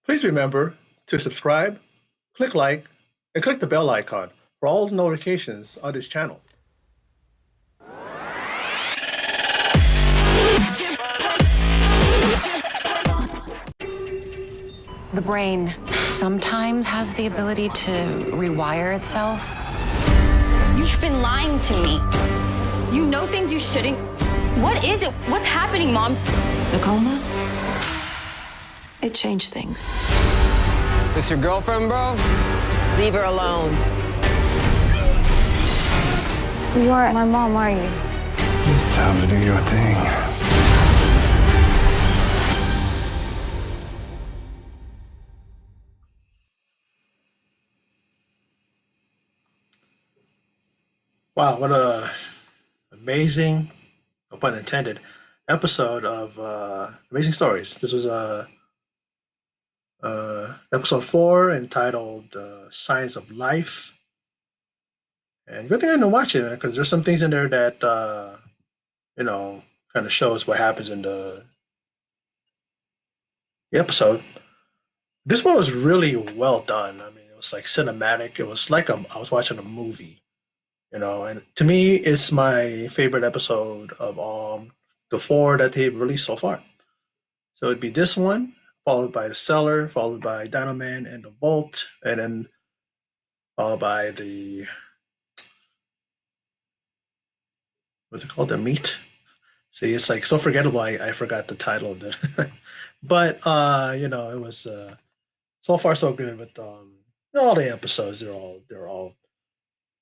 Please remember to subscribe, click like, and click the bell icon for all notifications on this channel. The brain sometimes has the ability to rewire itself. You've been lying to me. You know things you shouldn't. What is it? What's happening, Mom? The coma? It changed things. This your girlfriend, bro? Leave her alone. You aren't my mom, are you? Time to do your thing. Wow, what a amazing, no pun intended, episode of Amazing Stories. This was episode 4 entitled Science of Life. And good thing I didn't watch it because there's some things in there that kind of shows what happens in the episode. This one was really well done. I mean, it was like cinematic. It was like I was watching a movie. And to me, it's my favorite episode of all the 4 that they've released so far. So it'd be this one, followed by The Cellar, followed by Dino Man and The Vault, and then followed by what's it called? The Meat. See, it's like so forgettable. I forgot the title of it. But it was so far so good with all the episodes.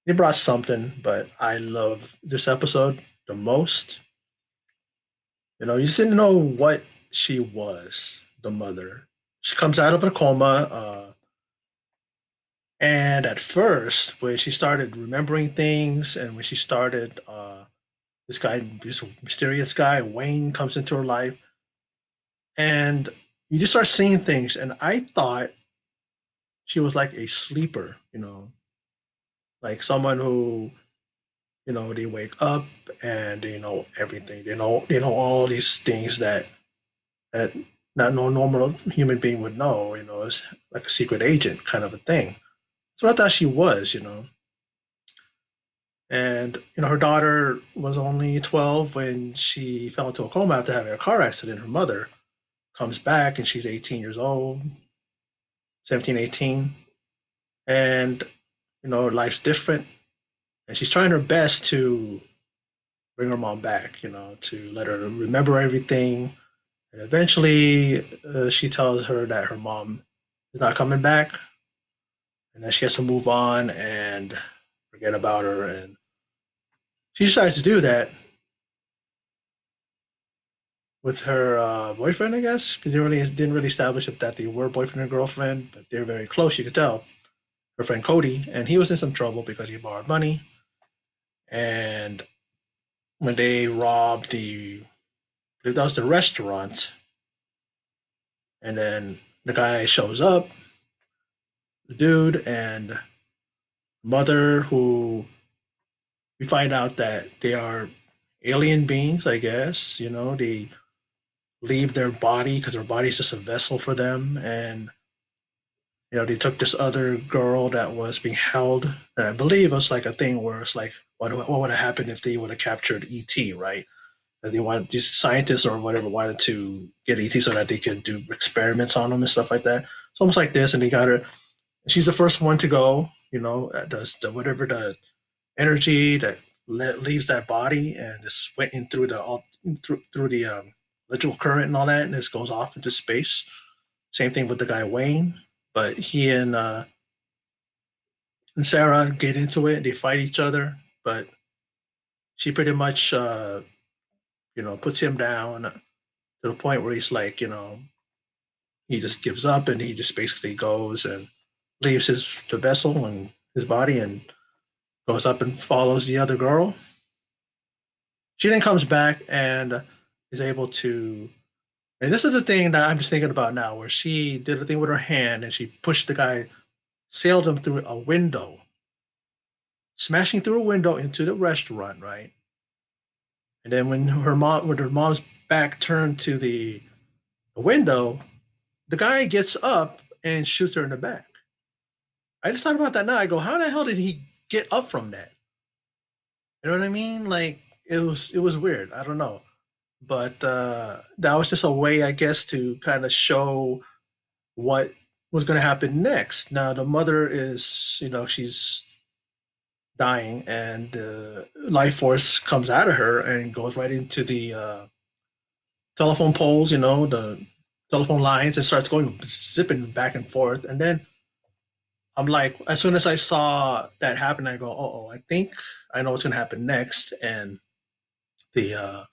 They brought something, but I love this episode the most. You just didn't know what she was, the mother. She comes out of a coma, and at first, when she started remembering things, and when she started, this mysterious guy, Wayne, comes into her life, and you just start seeing things. And I thought she was like a sleeper, like someone who they wake up and they know everything. They know all these things that not no normal human being would know. It's like a secret agent kind of a thing. So I thought she was. And her daughter was only 12 when she fell into a coma after having a car accident. Her mother comes back and she's 18 years old, 17, 18, and life's different. And she's trying her best to bring her mom back, to let her remember everything. And eventually, she tells her that her mom is not coming back and that she has to move on and forget about her. And she decides to do that with her boyfriend, I guess, because they really didn't really establish that they were boyfriend and girlfriend, but they're very close, you could tell. Her friend Cody, and he was in some trouble because he borrowed money. And when they robbed that was the restaurant, and then the guy shows up, the dude, and mother, who we find out that they are alien beings, I guess. They leave their body because their body is just a vessel for them. And they took this other girl that was being held, and I believe it was like a thing where it's like, what would have happened if they would have captured ET, right? That they wanted, these scientists or whatever wanted to get ET so that they could do experiments on them and stuff like that. It's almost like this, and they got her. She's the first one to go. Does whatever the energy that leaves that body and just went in through the electrical current and all that, and this goes off into space. Same thing with the guy Wayne, but he and Sarah get into it. They fight each other, but she pretty much puts him down to the point where he's like, he just gives up and he just basically goes and leaves the vessel and his body and goes up and follows the other girl. She then comes back and is able to, and this is the thing that I'm just thinking about now, where she did the thing with her hand and she pushed the guy, sailed him through a window, smashing through a window into the restaurant, right? And then when her mom's back turned to the window, the guy gets up and shoots her in the back. I just thought about that now. I go, how the hell did he get up from that? You know what I mean? Like it was weird. I don't know, but that was just a way, I guess, to kind of show what was going to happen next. Now the mother is, she's dying, and life force comes out of her and goes right into the telephone poles, the telephone lines, and starts going zipping back and forth. And then I'm like, as soon as I saw that happen, I go, oh, I think I know what's going to happen next. And the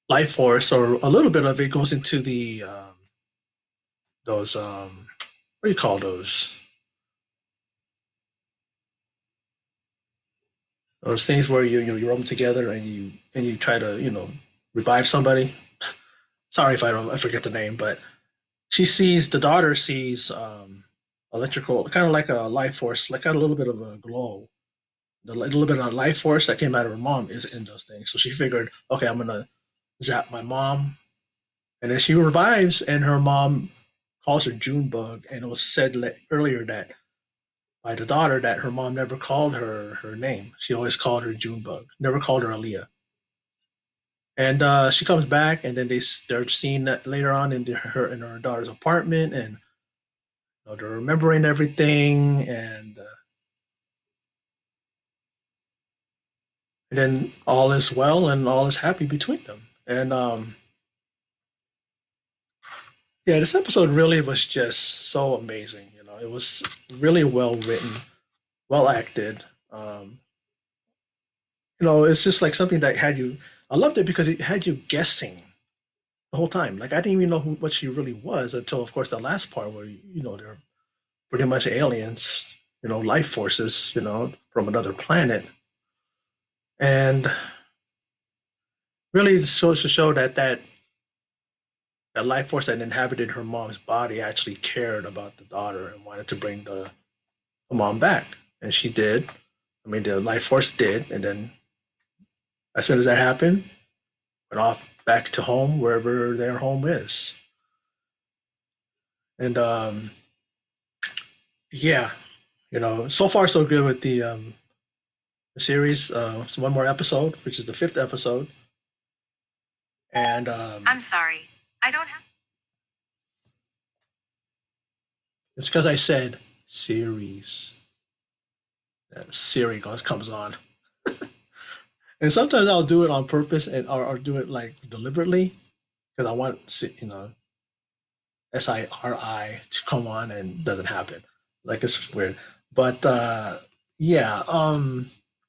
life force, or a little bit of it, goes into the those what do you call those things where you rub them together and you try to revive somebody. Sorry if I forget the name, but the daughter sees electrical, kind of like a life force, like got a little bit of a glow. The little bit of life force that came out of her mom is in those things. So she figured, okay, I'm gonna zap my mom, and then she revives, and her mom calls her Junebug, and it was said earlier that by the daughter that her mom never called her name. She always called her Junebug, never called her Aaliyah. And she comes back, and then they're seen that later on in her daughter's apartment, and they're remembering everything, and then all is well and all is happy between them. And yeah, this episode really was just so amazing. It was really well written, well acted. It's just like something that had you. I loved it because it had you guessing the whole time. Like I didn't even know what she really was until, of course, the last part where they're pretty much aliens, life forces, from another planet, and really shows to show that life force that inhabited her mom's body actually cared about the daughter and wanted to bring the mom back, and she did. I mean, the life force did, and then as soon as that happened, went off back to home, wherever their home is. And yeah, so far so good with the series. So one more episode, which is the fifth episode, and I'm sorry. I don't have. it's because I said series. Siri comes on, and sometimes I'll do it on purpose or do it like deliberately because I want SIRI to come on, and it doesn't happen. Like it's weird, but yeah.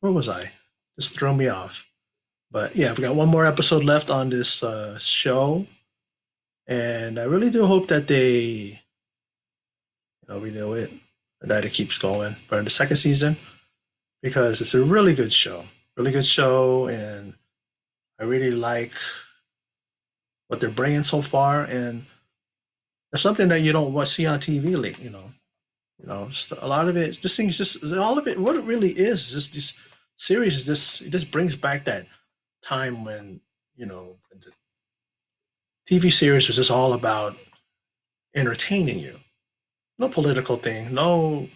Where was I? Just throw me off. But yeah, we got one more episode left on this show, and I really do hope that they renew it, and that it keeps going for the second season, because it's a really good show, and I really like what they're bringing so far, and it's something that you don't see on TV. Like, a lot of it. This thing is just all of it. What it really is this series is just it just brings back that time when the TV series was just all about entertaining you. No political thing, no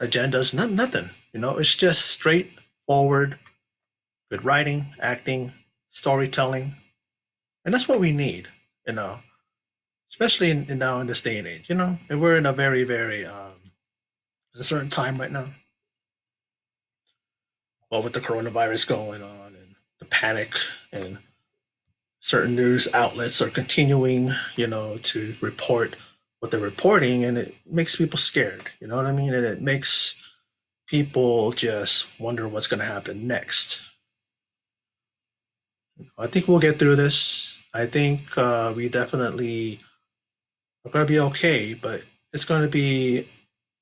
agendas, nothing. It's just straightforward, good writing, acting, storytelling, and that's what we need. You know, Especially now in this day and age. And we're in a very, very a certain time right now. Well, with the coronavirus going on and the panic, and certain news outlets are continuing, to report what they're reporting, and it makes people scared. You know what I mean? And it makes people just wonder what's going to happen next. I think we'll get through this. I think we definitely are going to be okay, but it's going to be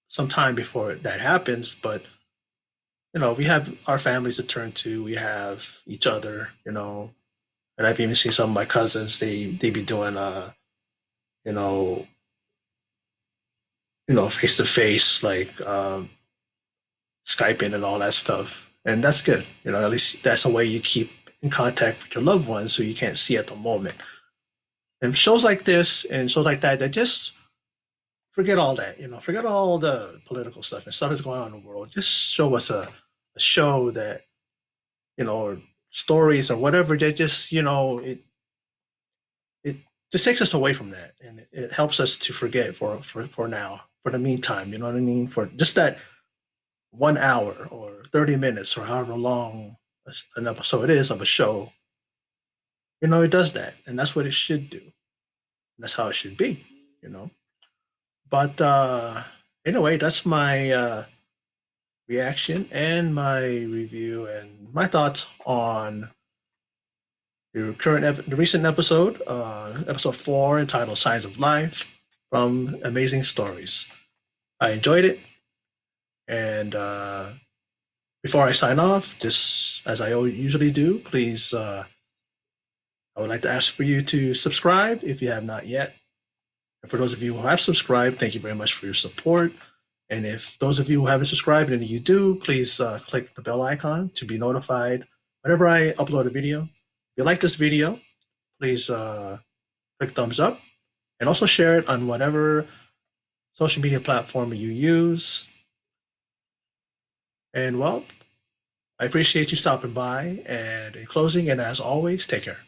some time before that happens. But we have our families to turn to. We have each other. And I've even seen some of my cousins. They be doing you know face to face, like Skyping and all that stuff, and that's good. At least that's a way you keep in contact with your loved ones who you can't see at the moment. And shows like this and shows like that just forget all that. Forget all the political stuff and stuff that's going on in the world. Just show us a show that or stories or whatever that just it just takes us away from that, and it helps us to forget for now, for the meantime. You know what I mean? For just that 1 hour or 30 minutes or however long an episode is of a show, it does that, and that's what it should do. That's how it should be. You know. But anyway, that's my reaction and my review and my thoughts on the recent episode, episode 4, entitled "Signs of Life" from Amazing Stories. I enjoyed it, and before I sign off, just as I usually do, please, I would like to ask for you to subscribe if you have not yet. And for those of you who have subscribed, thank you very much for your support. And if those of you who haven't subscribed and you do, please click the bell icon to be notified whenever I upload a video. If you like this video, please click thumbs up and also share it on whatever social media platform you use. And well, I appreciate you stopping by. And in closing, and as always, take care.